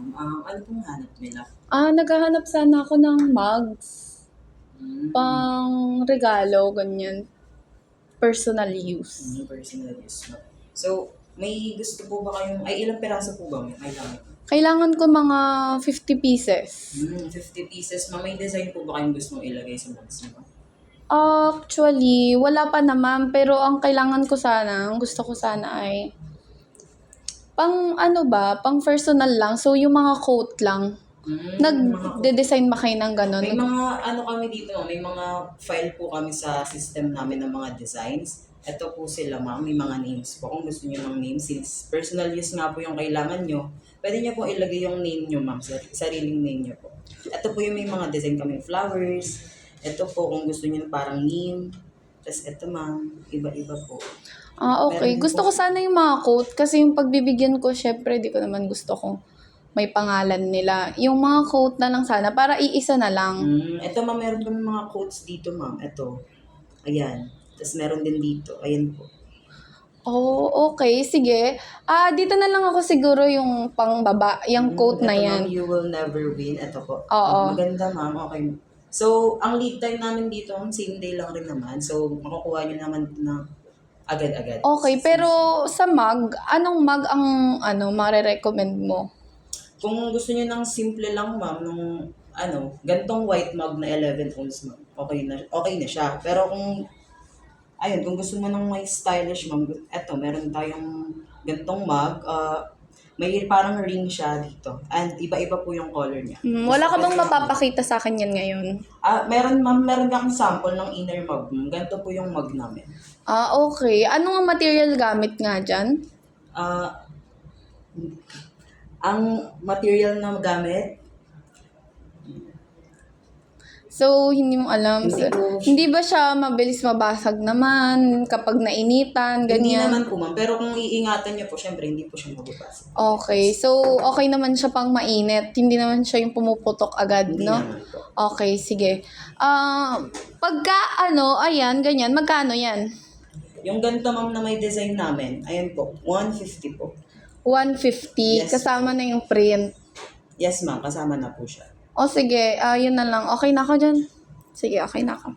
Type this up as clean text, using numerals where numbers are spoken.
ma'am. Ano pong hanap nila? Naghahanap sana ako ng mugs. Mm. Pang regalo, ganyan. Personal use. Personal use, ma'am. So, may gusto po ba kayong, ilang piraso po ba may kailangan? Kailangan ko mga 50 pieces. 50 pieces, ma'am. May design po ba kayong gusto mong ilagay sa mugs niyo? Actually, wala pa naman. Pero ang kailangan ko sana, ang gusto ko sana ay pang personal lang. So, yung mga coat lang. Nag-design ba kayo ng ganun? May mga kami dito, may mga file po kami sa system namin ng mga designs. Ito po sila, ma'am, may mga names po. Kung gusto niyo ng names, since personal use nga po yung kailangan nyo, pwede niyo po ilagay yung name nyo, ma'am, sariling name nyo po. Ito po yung may mga design kami, flowers. Ito po kung gusto niyo parang name. Tapos ito, ma'am, iba-iba po. Okay. Gusto ko sana yung mga quote kasi yung pagbibigyan ko, syempre, di ko naman gusto kung may pangalan nila. Yung mga quote na lang sana para iisa na lang. Ito, ma'am, meron kami mga quotes dito, ma'am. Ito. Ayan. Tapos meron din dito. Ayan po. Okay. Sige. Dito na lang ako siguro yung pangbaba, yung quote na Ito, yan. ma'am, you will never win. Ito po. Oo. Maganda, ma'am. Okay. So, ang lead time namin dito, same day lang rin naman. So, makukuha nyo naman na agad-agad. Okay, pero sa mug, anong mug ang mare-recommend mo? Kung gusto niyo ng simple lang, ma'am, nung gantong white mug na 11 ounce, ma'am, okay na siya. Pero kung gusto mo ng may stylish, ma'am, eto, meron tayong gantong mug, may parang ring siya dito. And iba-iba po yung color niya. Wala ka bang mapapakita sa akin yan ngayon? Meron, ma'am, meron akong sample ng inner mug. Ganito po yung mug namin. Okay. Anong material gamit nga dyan? Ang material na gamit, So, hindi mo alam. Hindi Hindi ba siya mabilis mabasag naman kapag nainitan, hindi ganyan? naman po, ma'am. Pero kung iingatan niyo po, syempre, hindi po siya mababasa. Okay. So, okay naman siya pang mainit. Hindi naman siya yung pumuputok agad, Hindi no? naman po. Okay, sige. Pagka ayan, ganyan, magkano yan? Yung ganito, ma'am, na may design namin, ayan po, 150 po. 150, Yes. kasama na yung print. Yes, ma'am, kasama na po siya. Sige, yun na lang. Okay na ako dyan. Sige, okay na ako.